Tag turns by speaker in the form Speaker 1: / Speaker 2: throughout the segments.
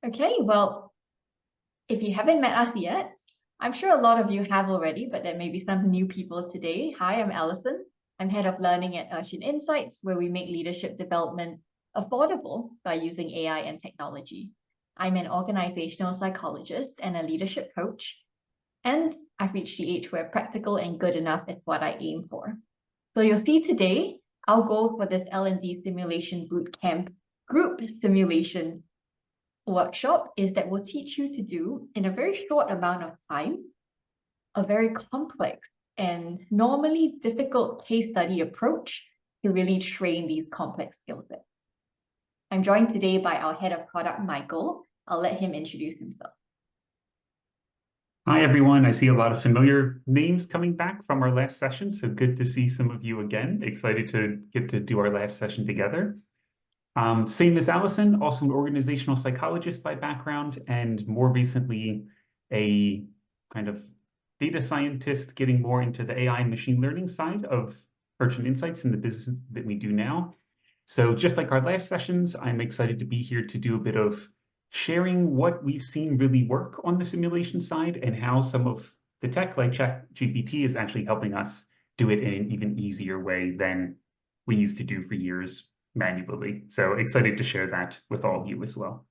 Speaker 1: Okay, well, if you haven't met us yet, I'm sure a lot of you have already, but there may be some new people today. Hi, I'm Alison. I'm head of learning at Urchin Insights, where we make leadership development affordable by using AI and technology. I'm an organizational psychologist and a leadership coach, and I've reached the age where practical and good enough is what I aim for. So you'll see today, our goal for this L&D simulation bootcamp group simulation workshop is that we'll teach you to do, in a very short amount of time, a very complex and normally difficult case study approach to really train these complex skill sets. I'm joined today by our head of product, Michael. I'll let him introduce himself.
Speaker 2: Hi, everyone. I see a lot of familiar names coming back from our last session, so good to see some of you again. Excited to get to do our last session together. Same as Alison, also an organizational psychologist by background, and more recently, a kind of data scientist getting more into the AI and machine learning side of Urchin Insights in the business that we do now. So just like our last sessions, I'm excited to be here to do a bit of sharing what we've seen really work on the simulation side and how some of the tech like ChatGPT is actually helping us do it in an even easier way than we used to do for years manually. So excited to share that with all of you as well.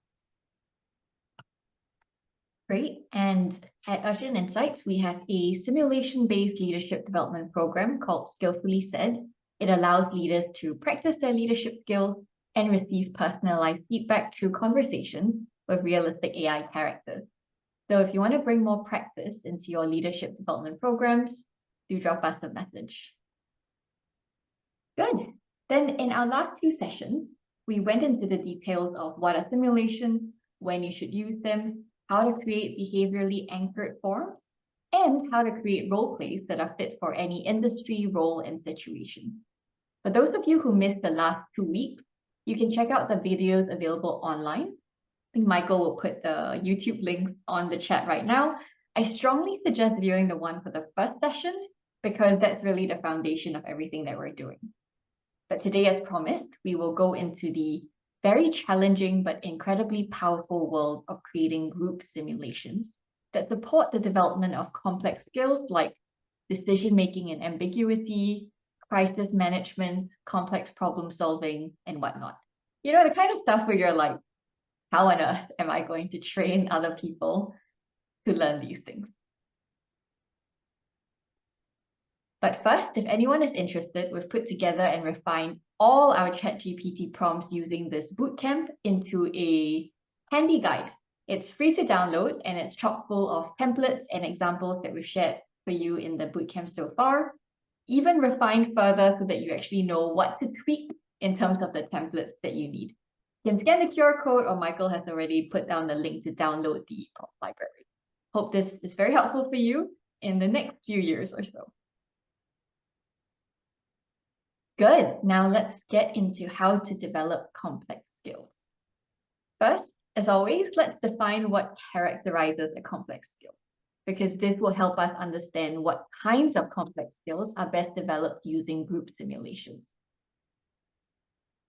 Speaker 1: Great. And at Urchin Insights, we have a simulation-based leadership development program called Skillfully Said. It allows leaders to practice their leadership skills and receive personalized feedback through conversations with realistic AI characters. So if you want to bring more practice into your leadership development programs, do drop us a message. Good. Then in our last two sessions, we went into the details of what are simulations, when you should use them, how to create behaviorally anchored forms, and how to create role plays that are fit for any industry, role, and situation. For those of you who missed the last 2 weeks, you can check out the videos available online. I think Michael will put the YouTube links on the chat right now. I strongly suggest viewing the one for the first session because that's really the foundation of everything that we're doing. But today, as promised, we will go into the very challenging but incredibly powerful world of creating group simulations that support the development of complex skills like decision-making and ambiguity, crisis management, complex problem solving, and whatnot. You know, the kind of stuff where you're like, how on earth am I going to train other people to learn these things? But first, if anyone is interested, we've put together and refined all our ChatGPT prompts using this bootcamp into a handy guide. It's free to download and it's chock full of templates and examples that we've shared for you in the bootcamp so far, even refined further so that you actually know what to tweak in terms of the templates that you need. You can scan the QR code, or Michael has already put down the link to download the prompt library. Hope this is very helpful for you in the next few years or so. Good. Now let's get into how to develop complex skills. First, as always, let's define what characterizes a complex skill, because this will help us understand what kinds of complex skills are best developed using group simulations.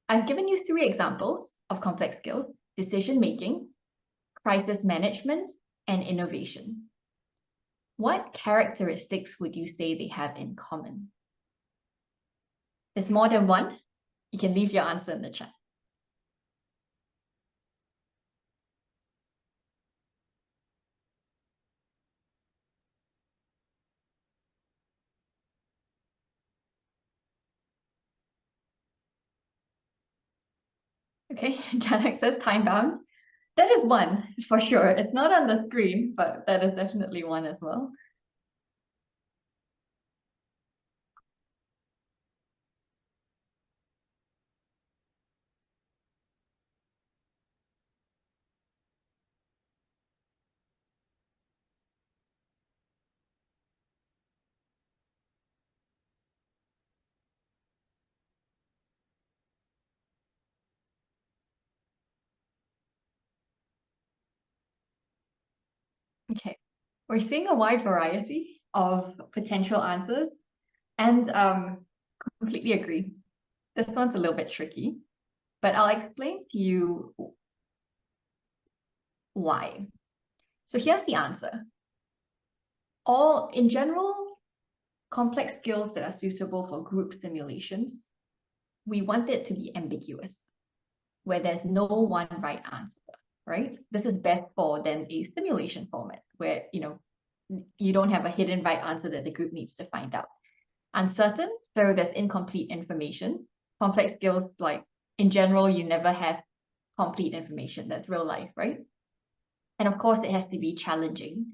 Speaker 1: I've given you 3 examples of complex skills: decision-making, crisis management, and innovation. What characteristics would you say they have in common? There's more than one. You can leave your answer in the chat. Okay, Janek says time bound. That is one for sure. It's not on the screen, but that is definitely one as well. Okay, we're seeing a wide variety of potential answers, and completely agree. This one's a little bit tricky, but I'll explain to you Why? So here's the answer. In general, complex skills that are suitable for group simulations, we want it to be ambiguous, where there's no one right answer, right? This is best for then a simulation format where, you don't have a hidden right answer that the group needs to find out. Uncertain, so there's incomplete information. Complex skills, like in general, you never have complete information. That's real life, right? And of course, it has to be challenging.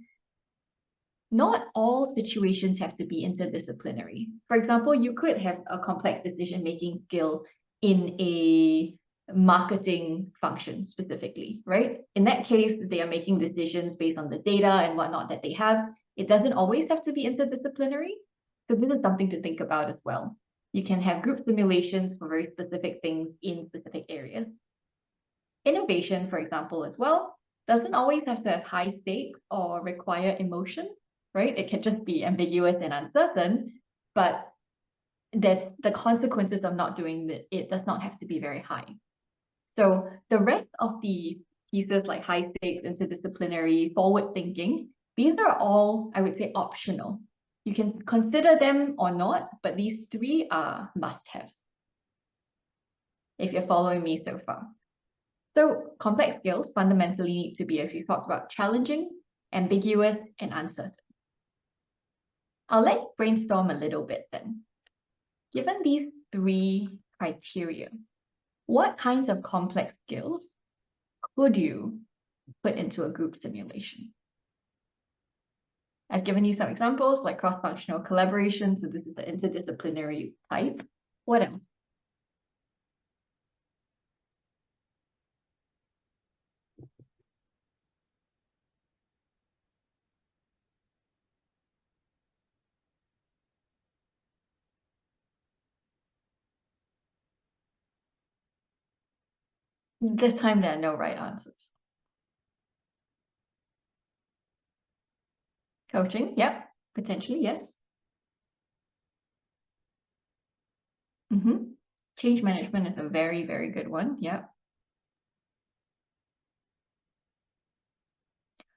Speaker 1: Not all situations have to be interdisciplinary. For example, you could have a complex decision-making skill in a marketing function specifically, right? In that case, they are making decisions based on the data and whatnot that they have. It doesn't always have to be interdisciplinary. So this is something to think about as well. You can have group simulations for very specific things in specific areas. Innovation, for example, as well, doesn't always have to have high stakes or require emotion, right? It can just be ambiguous and uncertain, but the consequences of not doing it does not have to be very high. So the rest of the pieces like high stakes, interdisciplinary, forward thinking, these are all, I would say, optional. You can consider them or not, but these three are must-haves, if you're following me so far. So complex skills fundamentally need to be, as we talked about, challenging, ambiguous, and uncertain. I'll let you brainstorm a little bit then. Given these three criteria, what kinds of complex skills could you put into a group simulation? I've given you some examples like cross-functional collaboration, so this is the interdisciplinary type. What else? This time there are no right answers. Coaching, yep, potentially, yes. Change management is a very, very good one, yep.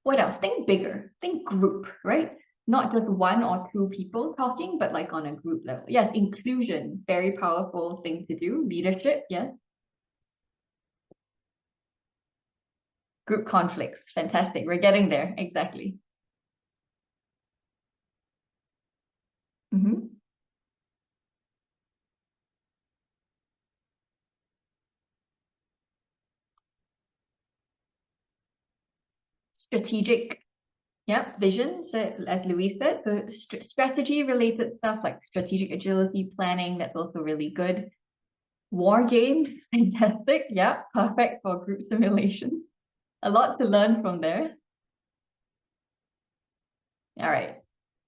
Speaker 1: What else? Think bigger, think group, right? Not just one or two people talking, but like on a group level. Yes, inclusion, very powerful thing to do. Leadership, yes. Group conflicts, fantastic. We're getting there, exactly. Strategic, yep, vision. So as Louise said, the strategy related stuff like strategic agility planning, that's also really good. War games, fantastic. Yeah, perfect for group simulations. A lot to learn from there. All right,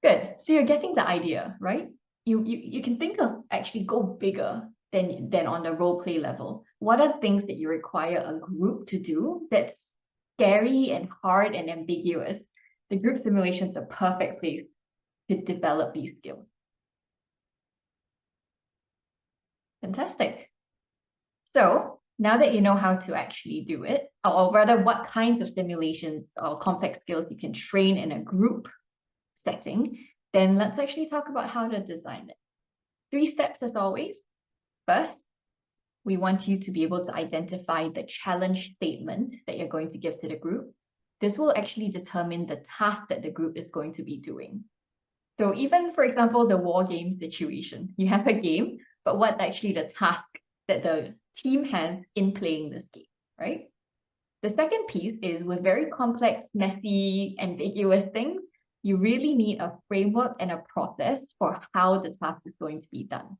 Speaker 1: good. So you're getting the idea, right? You can think of actually go bigger than on the role play level. What are things that you require a group to do that's scary and hard and ambiguous? The group simulation is the perfect place to develop these skills. Fantastic. So now that you know how to actually do it, or rather what kinds of simulations or complex skills you can train in a group setting, then let's actually talk about how to design it. 3 steps as always. First, we want you to be able to identify the challenge statement that you're going to give to the group. This will actually determine the task that the group is going to be doing. So even, for example, the war game situation, you have a game, but what's actually the task that the team has in playing this game, right? The second piece is with very complex, messy, ambiguous things, you really need a framework and a process for how the task is going to be done.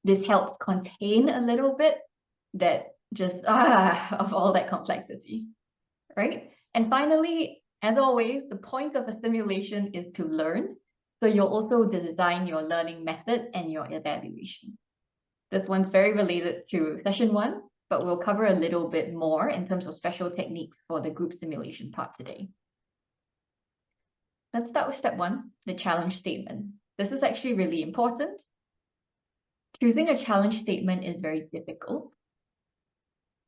Speaker 1: This helps contain a little bit that just of all that complexity, right? And finally, as always, the point of a simulation is to learn. So you'll also design your learning method and your evaluation. This one's very related to session 1, but we'll cover a little bit more in terms of special techniques for the group simulation part today. Let's start with step 1, the challenge statement. This is actually really important. Choosing a challenge statement is very difficult.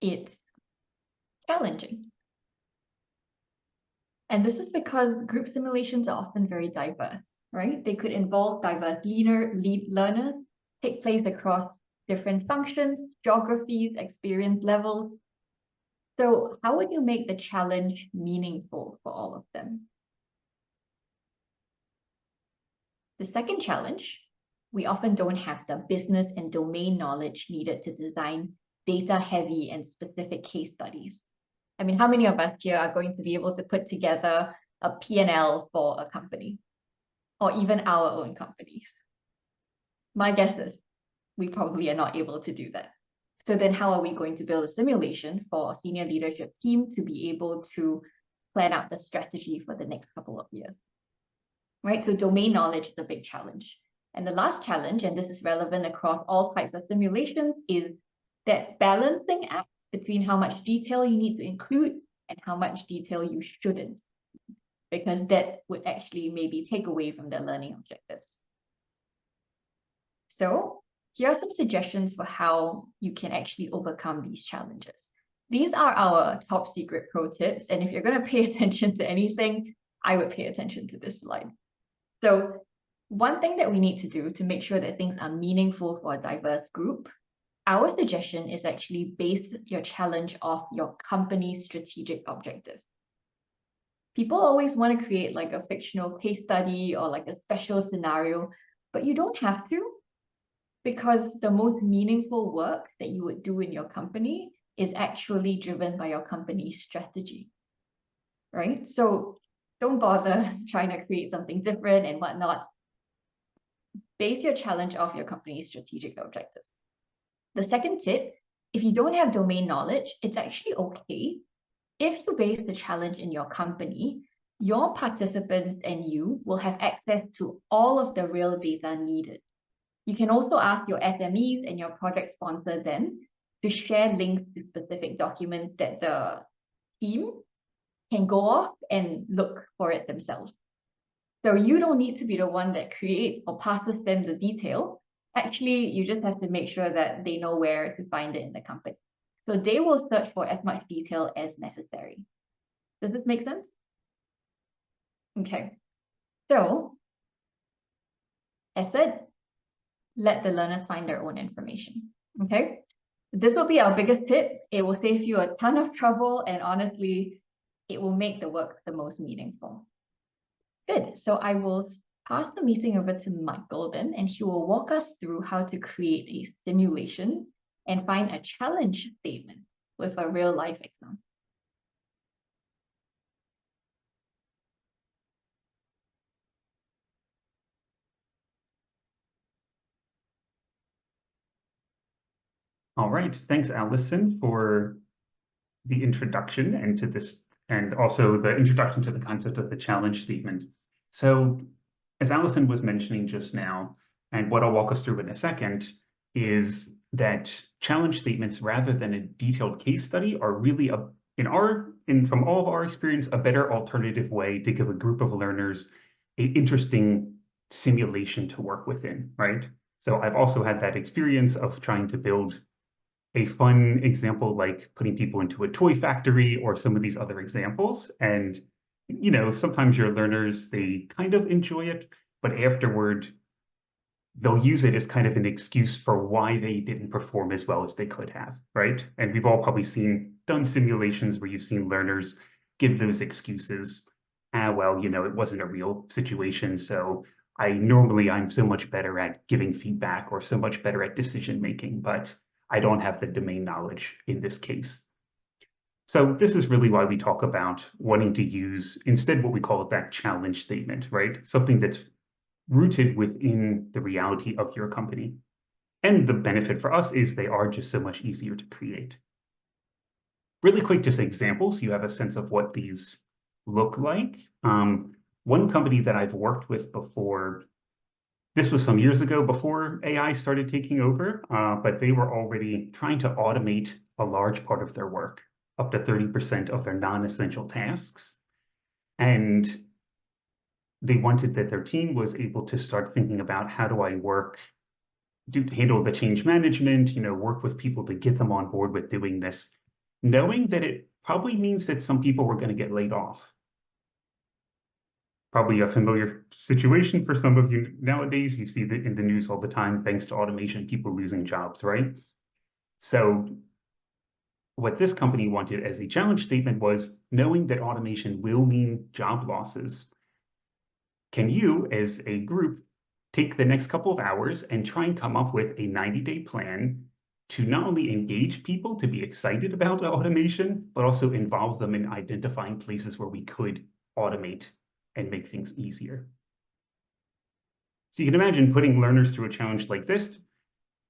Speaker 1: It's challenging. And this is because group simulations are often very diverse, right? They could involve diverse learners, take place across different functions, geographies, experience levels. So how would you make the challenge meaningful for all of them? The second challenge, we often don't have the business and domain knowledge needed to design data-heavy and specific case studies. I mean, how many of us here are going to be able to put together a P&L for a company or even our own companies? My guess is we probably are not able to do that. So then how are we going to build a simulation for a senior leadership team to be able to plan out the strategy for the next couple of years? Right? So domain knowledge is a big challenge. And the last challenge, and this is relevant across all types of simulations, is that balancing act between how much detail you need to include and how much detail you shouldn't, because that would actually maybe take away from their learning objectives. So here are some suggestions for how you can actually overcome these challenges. These are our top secret pro tips. And if you're going to pay attention to anything, I would pay attention to this slide. So one thing that we need to do to make sure that things are meaningful for a diverse group, our suggestion is actually base your challenge off your company's strategic objectives. People always want to create like a fictional case study or like a special scenario, but you don't have to, because the most meaningful work that you would do in your company is actually driven by your company's strategy, right? So don't bother trying to create something different and whatnot. Base your challenge off your company's strategic objectives. The second tip, if you don't have domain knowledge, it's actually okay. If you base the challenge in your company, your participants and you will have access to all of the real data needed. You can also ask your SMEs and your project sponsor then to share links to specific documents that the team can go off and look for it themselves. So you don't need to be the one that creates or passes them the detail. Actually, you just have to make sure that they know where to find it in the company. So they will search for as much detail as necessary. Does this make sense? Okay. So, as said, let the learners find their own information. Okay. This will be our biggest tip. It will save you a ton of trouble, and honestly, it will make the work the most meaningful. Good. So I will pass the meeting over to Michael then, and he will walk us through how to create a simulation and find a challenge statement with a real life example.
Speaker 2: All right, thanks, Alison, for the introduction and to this, and also the introduction to the concept of the challenge statement. So, as Alison was mentioning just now, and what I'll walk us through in a second, is that challenge statements, rather than a detailed case study, are really from all of our experience, a better alternative way to give a group of learners an interesting simulation to work within, right? So I've also had that experience of trying to build a fun example, like putting people into a toy factory or some of these other examples. And, sometimes your learners, they kind of enjoy it, but afterward, they'll use it as kind of an excuse for why they didn't perform as well as they could have, right? And we've all probably done simulations where you've seen learners give those excuses. Well, it wasn't a real situation, so I'm so much better at giving feedback or so much better at decision making, but I don't have the domain knowledge in this case. So this is really why we talk about wanting to use instead what we call that challenge statement, right? Something that's rooted within the reality of your company. And the benefit for us is they are just so much easier to create. Really quick, just examples, so you have a sense of what these look like. One company that I've worked with before, this was some years ago before AI started taking over, but they were already trying to automate a large part of their work, up to 30% of their non-essential tasks. And they wanted that their team was able to start thinking about how do I handle the change management, work with people to get them on board with doing this, knowing that it probably means that some people were going to get laid off. Probably a familiar situation for some of you nowadays. You see that in the news all the time, thanks to automation, people losing jobs, right? So what this company wanted as a challenge statement was, knowing that automation will mean job losses, can you, as a group, take the next couple of hours and try and come up with a 90-day plan to not only engage people to be excited about automation, but also involve them in identifying places where we could automate and make things easier. So you can imagine putting learners through a challenge like this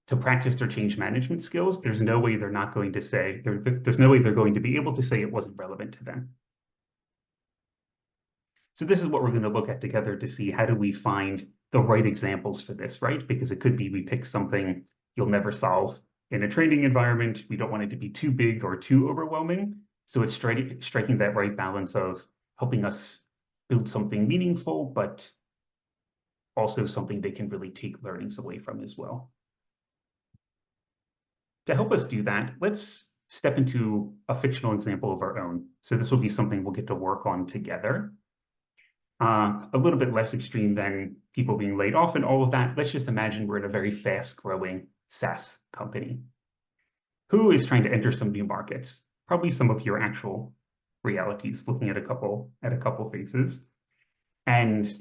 Speaker 2: to practice their change management skills. There's no way they're not going to say, there's no way they're going to be able to say it wasn't relevant to them. So this is what we're going to look at together to see, how do we find the right examples for this, right? Because it could be we pick something you'll never solve in a training environment. We don't want it to be too big or too overwhelming. So it's striking that right balance of helping us build something meaningful, but also something they can really take learnings away from as well. To help us do that, let's step into a fictional example of our own. So this will be something we'll get to work on together. A little bit less extreme than people being laid off and all of that. Let's just imagine we're in a very fast-growing SaaS company who is trying to enter some new markets, probably some of your actual realities, looking at a couple faces. And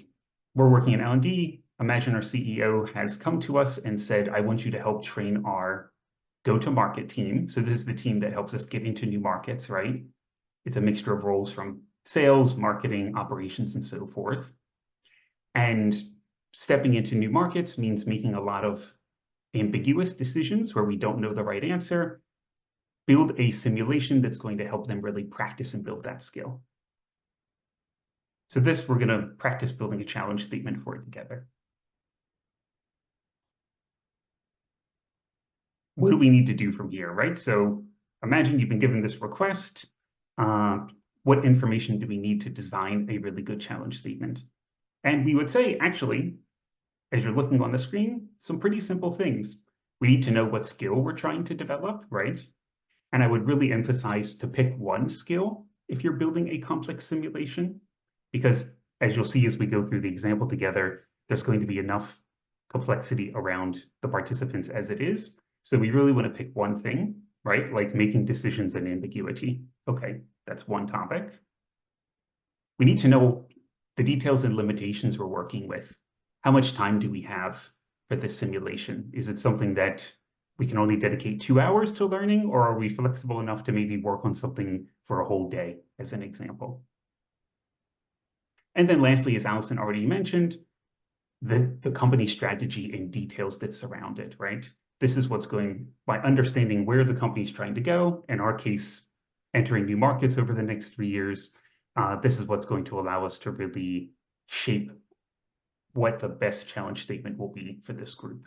Speaker 2: we're working in L&D. Imagine our CEO has come to us and said, I want you to help train our go-to-market team. So this is the team that helps us get into new markets, right? It's a mixture of roles from sales, marketing, operations, and so forth. And stepping into new markets means making a lot of ambiguous decisions where we don't know the right answer. Build a simulation that's going to help them really practice and build that skill. So this, we're going to practice building a challenge statement for it together. What do we need to do from here, right? So imagine you've been given this request. What information do we need to design a really good challenge statement? And we would say, actually, as you're looking on the screen, some pretty simple things. We need to know what skill we're trying to develop, right? And I would really emphasize to pick one skill if you're building a complex simulation, because as you'll see as we go through the example together, there's going to be enough complexity around the participants as it is. So we really want to pick one thing, right? Like making decisions and ambiguity. Okay, that's one topic. We need to know the details and limitations we're working with. How much time do we have for this simulation? Is it something that we can only dedicate 2 hours to learning, or are we flexible enough to maybe work on something for a whole day, as an example? And then lastly, as Alison already mentioned, the company strategy and details that surround it, right? This is what's going, by understanding where the company's trying to go, in our case, entering new markets over the next 3 years, this is what's going to allow us to really shape what the best challenge statement will be for this group.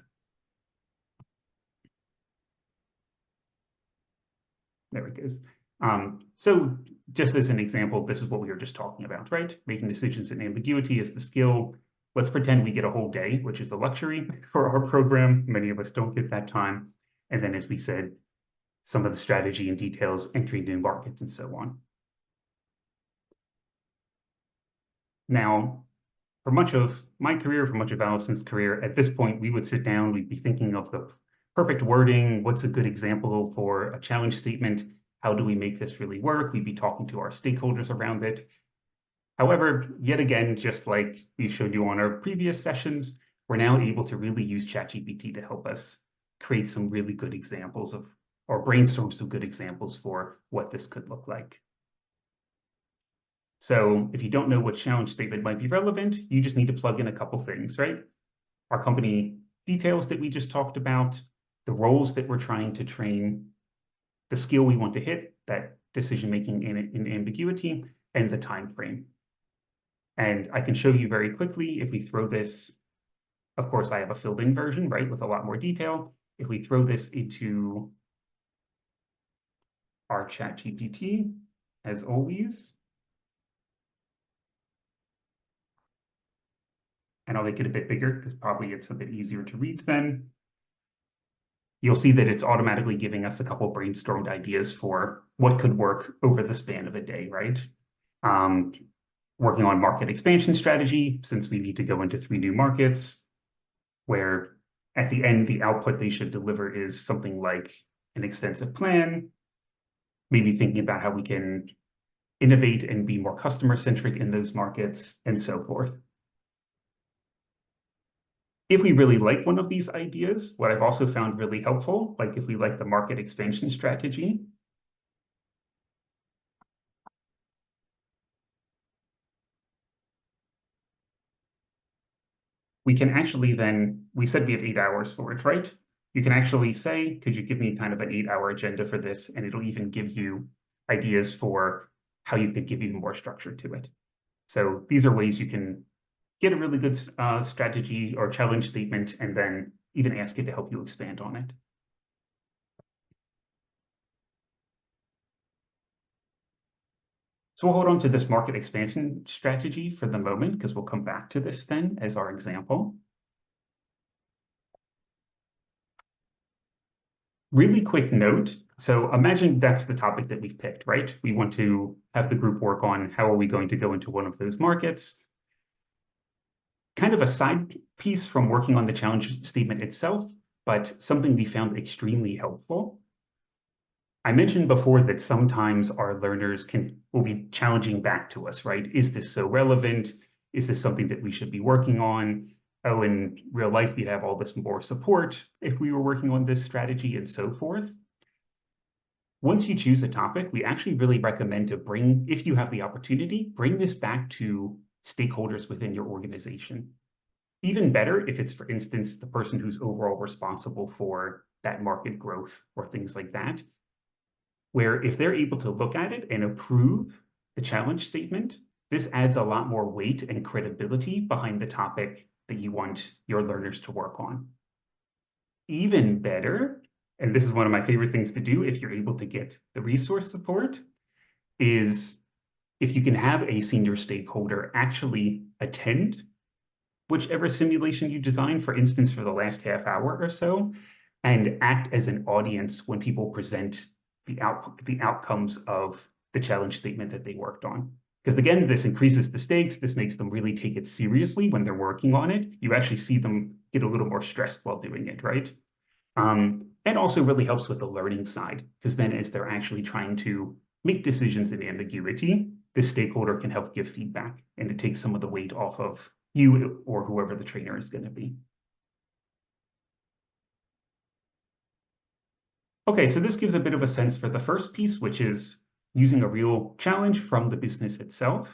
Speaker 2: There it goes. So just as an example, this is what we were just talking about, right? Making decisions in ambiguity is the skill. Let's pretend we get a whole day, which is a luxury for our program. Many of us don't get that time. And then, as we said, some of the strategy and details, entering new markets and so on. Now, for much of my career, for much of Alison's career, at this point, we would sit down, we'd be thinking of the perfect wording. What's a good example for a challenge statement? How do we make this really work? We'd be talking to our stakeholders around it. However, yet again, just like we showed you on our previous sessions, we're now able to really use ChatGPT to help us create some really good examples of, or brainstorm some good examples for what this could look like. So if you don't know what challenge statement might be relevant, you just need to plug in a couple things, right? Our company details that we just talked about, the roles that we're trying to train, the skill we want to hit, that decision-making in ambiguity, and the time frame. And I can show you very quickly if we throw this, of course, I have a filled-in version, right, with a lot more detail. If we throw this into our ChatGPT, as always, and I'll make it a bit bigger because probably it's a bit easier to read then. You'll see that it's automatically giving us a couple brainstormed ideas for what could work over the span of a day, right? working on market expansion strategy, since we need to go into 3 new markets, where at the end, the output they should deliver is something like an extensive plan, maybe thinking about how we can innovate and be more customer-centric in those markets, and so forth. If we really like one of these ideas, what I've also found really helpful, like if we like the market expansion strategy, we can actually then, we said we have 8 hours for it, right? You can actually say, could you give me kind of an 8-hour agenda for this? And it'll even give you ideas for how you could give even more structure to it. So these are ways you can get a really good strategy or challenge statement, and then even ask it to help you expand on it. So we'll hold on to this market expansion strategy for the moment, because we'll come back to this then as our example. Really quick note. So imagine that's the topic that we've picked, right? We want to have the group work on how are we going to go into one of those markets. Kind of a side piece from working on the challenge statement itself, but something we found extremely helpful. I mentioned before that sometimes our learners will be challenging back to us, right? Is this so relevant? Is this something that we should be working on? Oh, in real life, we'd have all this more support if we were working on this strategy, and so forth. Once you choose a topic, we actually really recommend to bring, if you have the opportunity, bring this back to stakeholders within your organization. Even better if it's, for instance, the person who's overall responsible for that market growth or things like that, where if they're able to look at it and approve the challenge statement, this adds a lot more weight and credibility behind the topic that you want your learners to work on. Even better, and this is one of my favorite things to do if you're able to get the resource support, is if you can have a senior stakeholder actually attend whichever simulation you design, for instance, for the last half hour or so, and act as an audience when people present the outcomes of the challenge statement that they worked on. Because again, this increases the stakes. This makes them really take it seriously when they're working on it. You actually see them get a little more stressed while doing it, right? And also really helps with the learning side, because then as they're actually trying to make decisions in ambiguity, this stakeholder can help give feedback, and it takes some of the weight off of you or whoever the trainer is going to be. Okay, so this gives a bit of a sense for the first piece, which is using a real challenge from the business itself.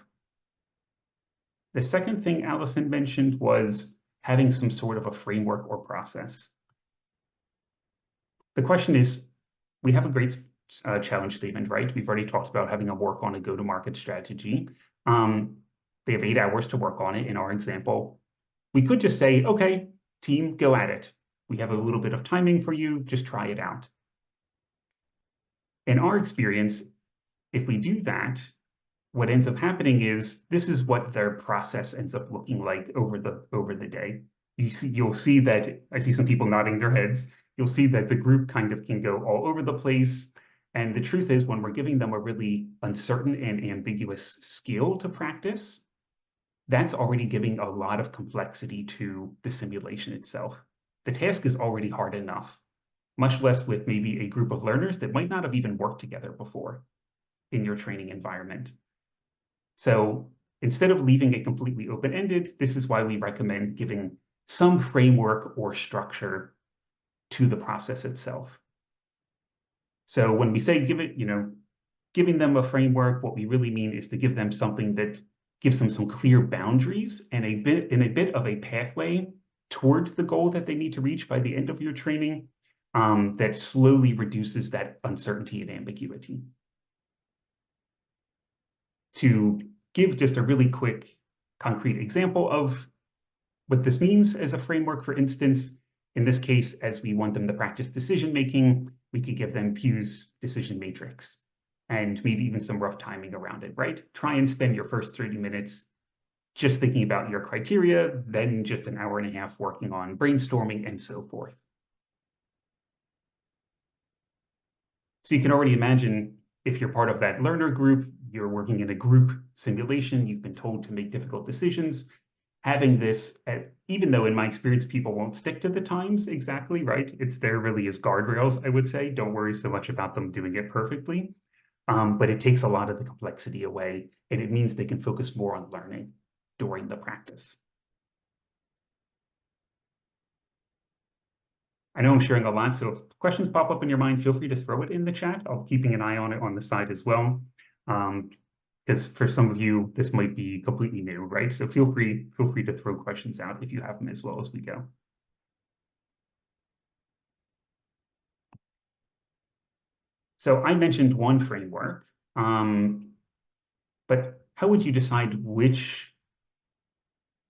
Speaker 2: The second thing Alison mentioned was having some sort of a framework or process. The question is, we have a great challenge statement, right? We've already talked about having a work on a go-to-market strategy. They have 8 hours to work on it in our example. We could just say, okay, team, go at it. We have a little bit of timing for you, just try it out. In our experience, if we do that, what ends up happening is this is what their process ends up looking like over the day. You'll see that, I see some people nodding their heads. You'll see that the group kind of can go all over the place. And the truth is, when we're giving them a really uncertain and ambiguous skill to practice, that's already giving a lot of complexity to the simulation itself. The task is already hard enough, much less with maybe a group of learners that might not have even worked together before in your training environment. So instead of leaving it completely open-ended, this is why we recommend giving some framework or structure to the process itself. So when we say giving them a framework, what we really mean is to give them something that gives them some clear boundaries and a bit of a pathway towards the goal that they need to reach by the end of your training, that slowly reduces that uncertainty and ambiguity. To give just a really quick, concrete example of what this means as a framework, for instance, in this case, as we want them to practice decision-making, we could give them Pugh's decision matrix and maybe even some rough timing around it, right? Try and spend your first 30 minutes just thinking about your criteria, then just an hour and a half working on brainstorming and so forth. So you can already imagine if you're part of that learner group, you're working in a group simulation, you've been told to make difficult decisions. Having this, even though in my experience, people won't stick to the times exactly, right? It's there really as guardrails, I would say. Don't worry so much about them doing it perfectly. But it takes a lot of the complexity away, and it means they can focus more on learning during the practice. I know I'm sharing a lot, so if questions pop up in your mind, feel free to throw it in the chat. I'll be keeping an eye on it on the side as well. Because for some of you, this might be completely new, right? So feel free to throw questions out if you have them as well as we go. So I mentioned one framework, but how would you decide which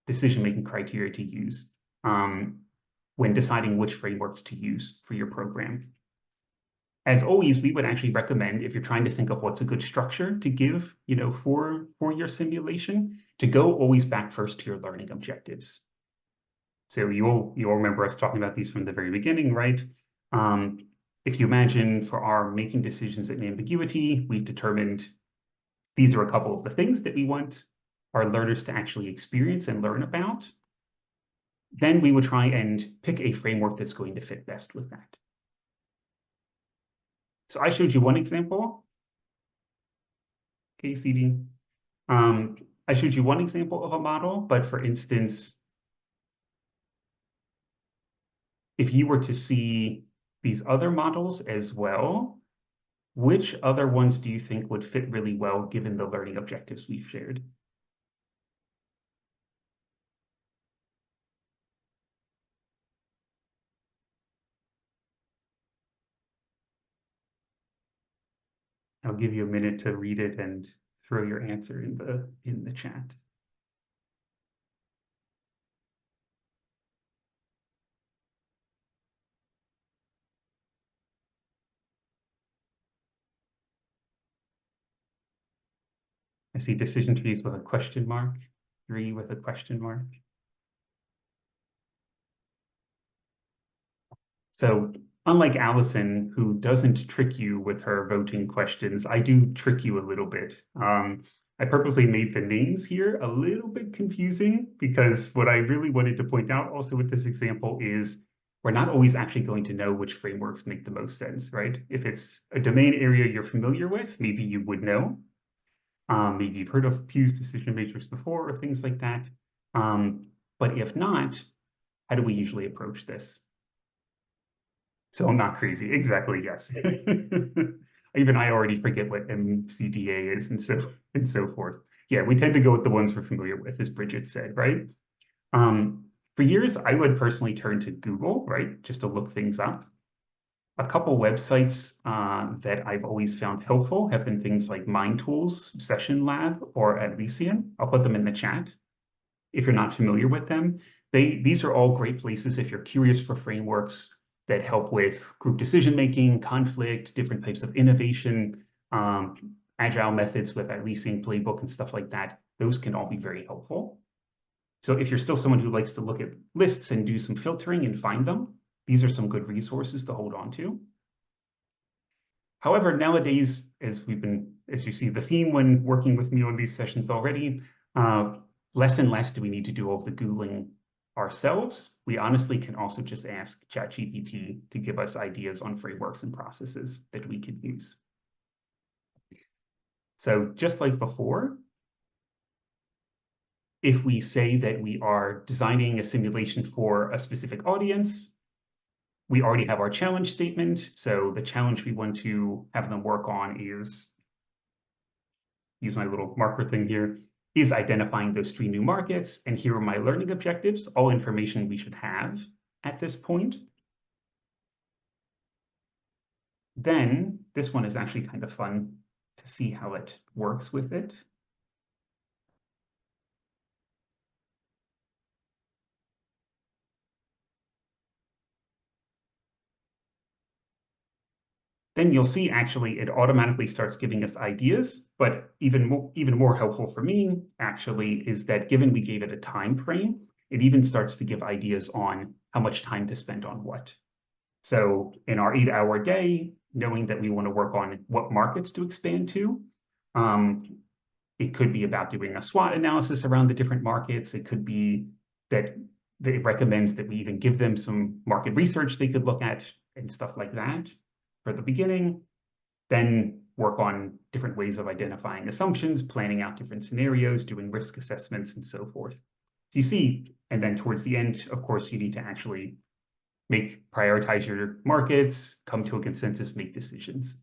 Speaker 2: decision-making criteria to use when deciding which frameworks to use for your program? As always, we would actually recommend, if you're trying to think of what's a good structure to give, for your simulation, to go always back first to your learning objectives. So you'll remember us talking about these from the very beginning, right? If you imagine for our making decisions in ambiguity, we've determined these are a couple of the things that we want our learners to actually experience and learn about. Then we would try and pick a framework that's going to fit best with that. So I showed you one example. Okay, CD. I showed you one example of a model, but for instance, if you were to see these other models as well, which other ones do you think would fit really well given the learning objectives we've shared? I'll give you a minute to read it and throw your answer in the chat. I see decision trees with a question mark, 3 with a question mark. So unlike Alison, who doesn't trick you with her voting questions, I do trick you a little bit. I purposely made the names here a little bit confusing because what I really wanted to point out also with this example is we're not always actually going to know which frameworks make the most sense, right? If it's a domain area you're familiar with, maybe you would know. Maybe you've heard of Pugh's decision matrix before or things like that. But if not, how do we usually approach this? So I'm not crazy. Exactly, yes. Even I already forget what MCDA is and so forth. Yeah, we tend to go with the ones we're familiar with, as Bridget said, right? For years, I would personally turn to Google, right, just to look things up. A couple websites that I've always found helpful have been things like MindTools, Session Lab, or Alison. I'll put them in the chat if you're not familiar with them. These are all great places if you're curious for frameworks that help with group decision-making, conflict, different types of innovation, agile methods with Alison playbook and stuff like that. Those can all be very helpful. So if you're still someone who likes to look at lists and do some filtering and find them, these are some good resources to hold on to. However, nowadays, as you see the theme when working with me on these sessions already, less and less do we need to do all of the Googling ourselves. We honestly can also just ask ChatGPT to give us ideas on frameworks and processes that we can use. So just like before, if we say that we are designing a simulation for a specific audience, we already have our challenge statement. So the challenge we want to have them work on is, use my little marker thing here, is identifying those 3 new markets. And here are my learning objectives, all information we should have at this point. Then this one is actually kind of fun to see how it works with it. Then you'll see actually it automatically starts giving us ideas, but even more helpful for me actually is that given we gave it a time frame, it even starts to give ideas on how much time to spend on what. So in our 8-hour day, knowing that we want to work on what markets to expand to, It could be about doing a SWOT analysis around the different markets. It could be that it recommends that we even give them some market research they could look at and stuff like that for the beginning. Then work on different ways of identifying assumptions, planning out different scenarios, doing risk assessments, and so forth. So you see, and then towards the end, of course, you need to actually prioritize your markets, come to a consensus, make decisions.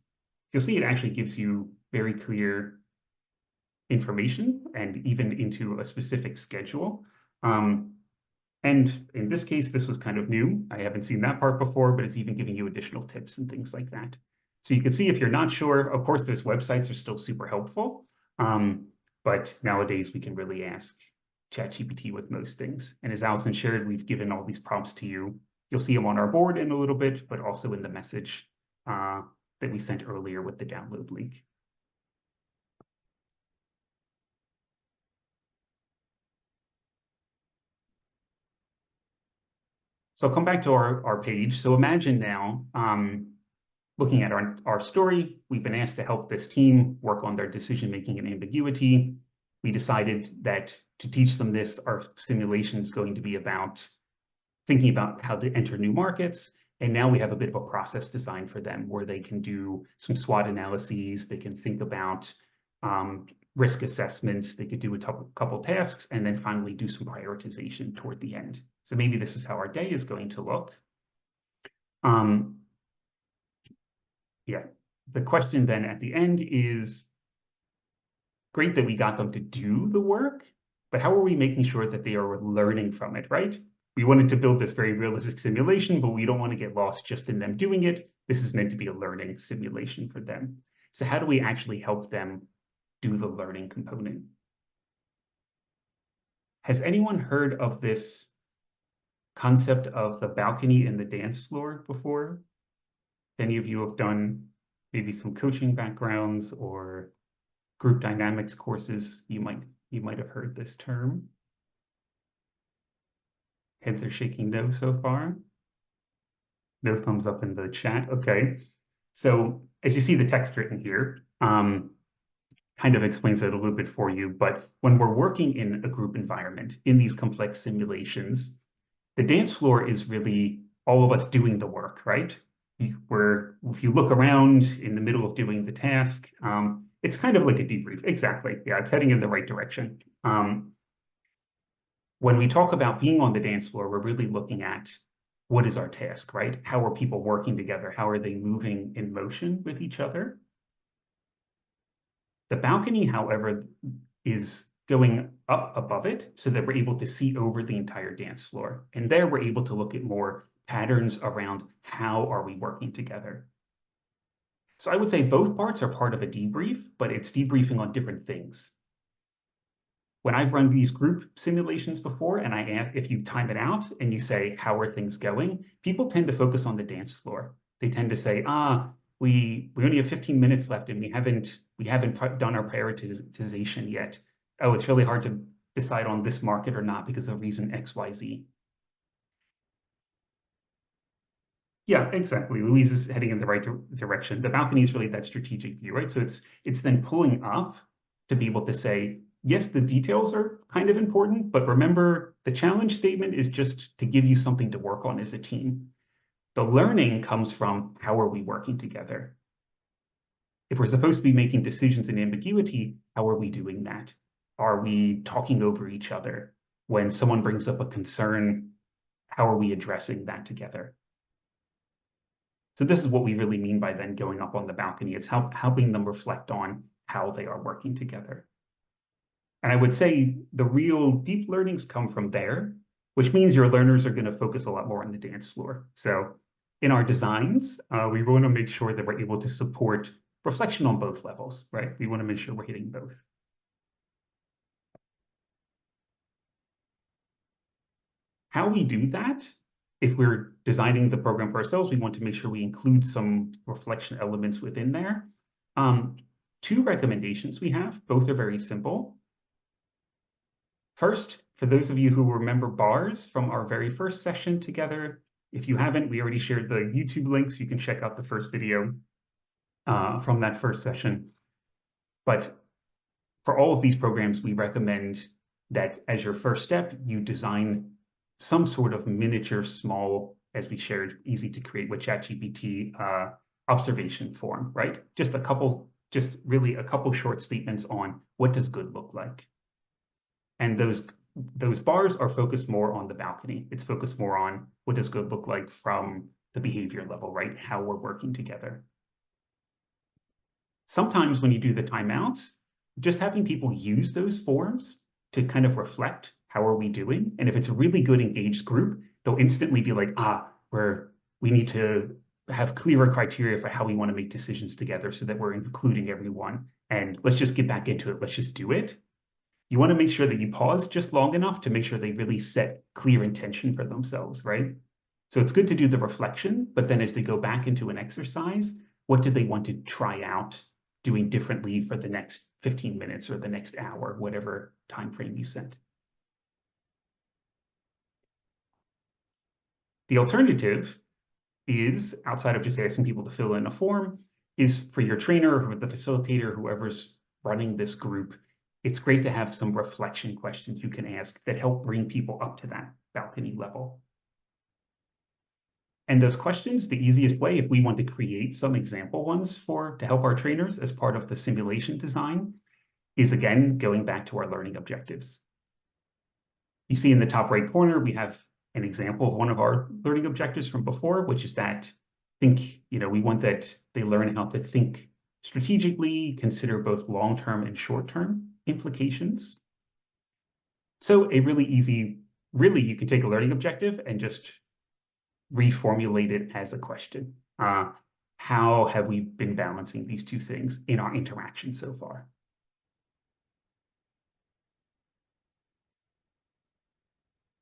Speaker 2: You'll see it actually gives you very clear information and even into a specific schedule. And in this case, this was kind of new. I haven't seen that part before, but it's even giving you additional tips and things like that. So you can see if you're not sure, of course, those websites are still super helpful. But nowadays we can really ask ChatGPT with most things. And as Alison shared, we've given all these prompts to you. You'll see them on our board in a little bit, but also in the message that we sent earlier with the download link. So I'll come back to our page. So imagine now, looking at our story, we've been asked to help this team work on their decision-making and ambiguity. We decided that to teach them this, our simulation is going to be about thinking about how to enter new markets. And now we have a bit of a process designed for them where they can do some SWOT analyses. They can think about risk assessments. They could do a couple tasks and then finally do some prioritization toward the end. So maybe this is how our day is going to look. Yeah, the question then at the end is, great that we got them to do the work, but how are we making sure that they are learning from it, right? We wanted to build this very realistic simulation, but we don't want to get lost just in them doing it. This is meant to be a learning simulation for them. So how do we actually help them do the learning component? Has anyone heard of this concept of the balcony and the dance floor before? Any of you have done maybe some coaching backgrounds or group dynamics courses? You might have heard this term. Heads are shaking no so far. No thumbs up in the chat. Okay. So as you see the text written here, kind of explains it a little bit for you. But when we're working in a group environment, in these complex simulations, the dance floor is really all of us doing the work, right? If you look around in the middle of doing the task, it's kind of like a debrief. Exactly. Yeah, it's heading in the right direction. When we talk about being on the dance floor, we're really looking at what is our task, right? How are people working together? How are they moving in motion with each other? The balcony, however, is going up above it so that we're able to see over the entire dance floor. And there we're able to look at more patterns around how are we working together. So I would say both parts are part of a debrief, but it's debriefing on different things. When I've run these group simulations before, and if you time it out and you say, how are things going? People tend to focus on the dance floor. They tend to say, we only have 15 minutes left and we haven't done our prioritization yet. Oh, it's really hard to decide on this market or not because of reason X, Y, Z. Yeah, exactly. Louise is heading in the right direction. The balcony is really that strategic view, right? So it's then pulling up to be able to say, yes, the details are kind of important, but remember the challenge statement is just to give you something to work on as a team. The learning comes from how are we working together? If we're supposed to be making decisions in ambiguity, how are we doing that? Are we talking over each other? When someone brings up a concern, how are we addressing that together? So this is what we really mean by then going up on the balcony. It's helping them reflect on how they are working together. And I would say the real deep learnings come from there, which means your learners are going to focus a lot more on the dance floor. So in our designs, we want to make sure that we're able to support reflection on both levels, right? We want to make sure we're hitting both. How we do that, if we're designing the program for ourselves, we want to make sure we include some reflection elements within there. Two recommendations we have, both are very simple. First, for those of you who remember bars from our very first session together, if you haven't, we already shared the YouTube links. You can check out the first video from that first session. But for all of these programs, we recommend that as your first step, you design some sort of miniature, small, as we shared, easy to create with ChatGPT observation form, right? Just really a couple short statements on what does good look like. And those bars are focused more on the balcony. It's focused more on what does good look like from the behavior level, right? How we're working together. Sometimes when you do the timeouts, just having people use those forms to kind of reflect how are we doing. And if it's a really good engaged group, they'll instantly be like, we need to have clearer criteria for how we want to make decisions together so that we're including everyone. And let's just get back into it. Let's just do it. You want to make sure that you pause just long enough to make sure they really set clear intention for themselves, right? So it's good to do the reflection, but then as they go back into an exercise, what do they want to try out doing differently for the next 15 minutes or the next hour, whatever time frame you set? The alternative is, outside of just asking people to fill in a form, is for your trainer or the facilitator, whoever's running this group, it's great to have some reflection questions you can ask that help bring people up to that balcony level. And those questions, the easiest way, if we want to create some example ones to help our trainers as part of the simulation design, is again, going back to our learning objectives. You see in the top right corner, we have an example of one of our learning objectives from before, which is that we want that they learn how to think strategically, consider both long-term and short-term implications. So a really easy, you can take a learning objective and just reformulate it as a question. How have we been balancing these two things in our interaction so far?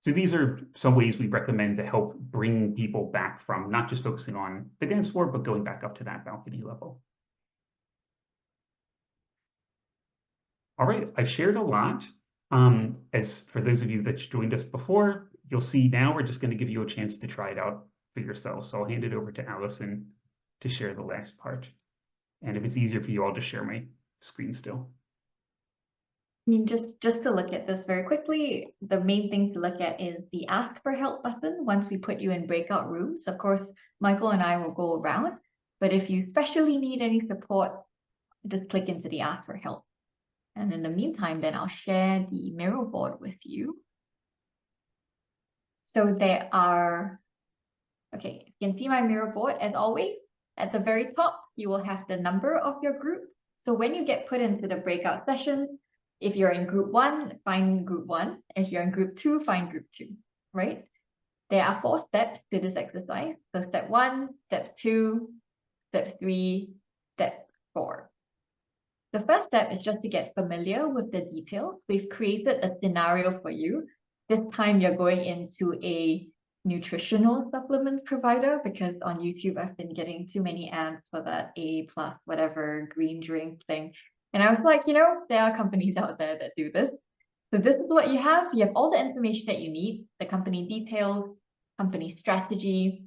Speaker 2: So these are some ways we recommend to help bring people back from not just focusing on the dance floor, but going back up to that balcony level. All right, I've shared a lot. As for those of you that joined us before, you'll see now we're just going to give you a chance to try it out for yourself. So I'll hand it over to Alison to share the last part. And if it's easier for you, I'll just share my screen still.
Speaker 1: I mean, just to look at this very quickly, the main thing to look at is the ask for help button once we put you in breakout rooms. Of course, Michael and I will go around, but if you especially need any support, just click into the ask for help. And in the meantime, then I'll share the Miro board with you. So there are, okay, you can see my Miro board as always. At the very top, you will have the number of your group. So when you get put into the breakout session, if you're in group 1, find group 1. If you're in group 2, find group 2, right? There are 4 steps to this exercise. So step 1, step 2, step 3, step 4. The first step is just to get familiar with the details. We've created a scenario for you. This time you're going into a nutritional supplement provider because on YouTube I've been getting too many ads for that A+ whatever green drink thing. And I was like, there are companies out there that do this. So this is what you have. You have all the information that you need, the company details, company strategy.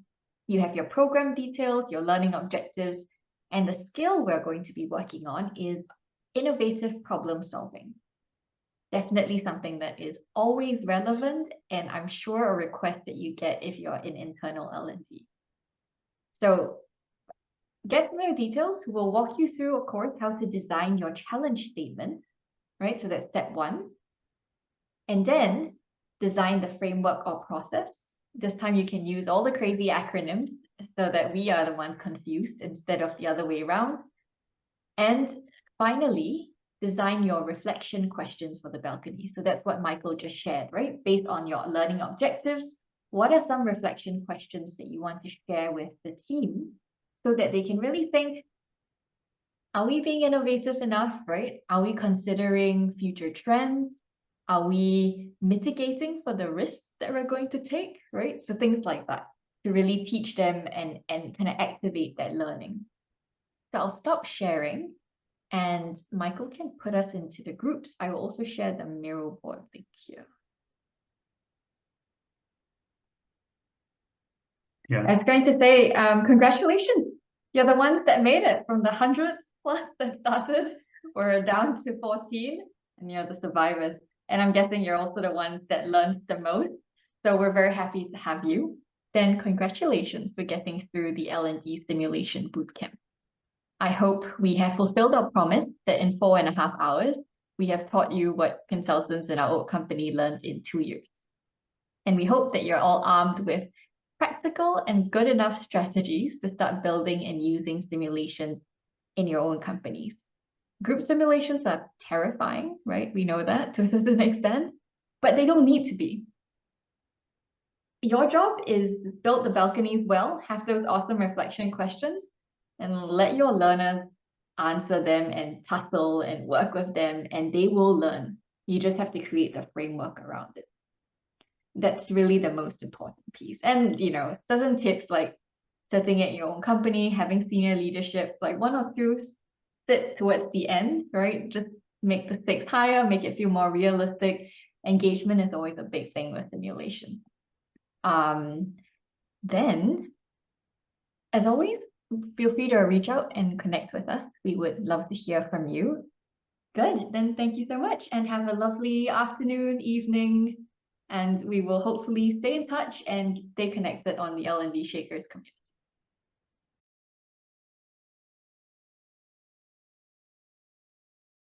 Speaker 1: You have your program details, your learning objectives, and the skill we're going to be working on is innovative problem solving. Definitely something that is always relevant, and I'm sure a request that you get if you're in internal L&D. So get to know details. We'll walk you through, of course, how to design your challenge statement, right? So that's step 1. And then design the framework or process. This time you can use all the crazy acronyms so that we are the ones confused instead of the other way around. And finally, design your reflection questions for the balcony. So that's what Michael just shared, right? Based on your learning objectives, what are some reflection questions that you want to share with the team so that they can really think, are we being innovative enough, right? Are we considering future trends? Are we mitigating for the risks that we're going to take, right? So things like that to really teach them and kind of activate that learning. So I'll stop sharing and Michael can put us into the groups. I will also share the Miro board link here.
Speaker 2: Yeah.
Speaker 1: I was going to say, congratulations. You're the ones that made it from the hundreds plus that started we're down to 14 and you're the survivors. And I'm guessing you're also the ones that learned the most. So we're very happy to have you. Then congratulations for getting through the L&D simulation bootcamp. I hope we have fulfilled our promise that in 4.5 hours, we have taught you what consultants in our old company learned in 2 years. And we hope that you're all armed with practical and good enough strategies to start building and using simulations in your own companies. Group simulations are terrifying, right? We know that to a certain extent, but they don't need to be. Your job is to build the balconies well, have those awesome reflection questions, and let your learners answer them and tussle and work with them, and they will learn. You just have to create the framework around it. That's really the most important piece. And, certain tips like setting at your own company, having senior leadership, like 1 or 2 sit towards the end, right? Just make the stakes higher, make it feel more realistic. Engagement is always a big thing with simulation. Then, as always, feel free to reach out and connect with us. We would love to hear from you. Good, then thank you so much and have a lovely afternoon, evening, and we will hopefully stay in touch and stay connected on the L&D Shakers community.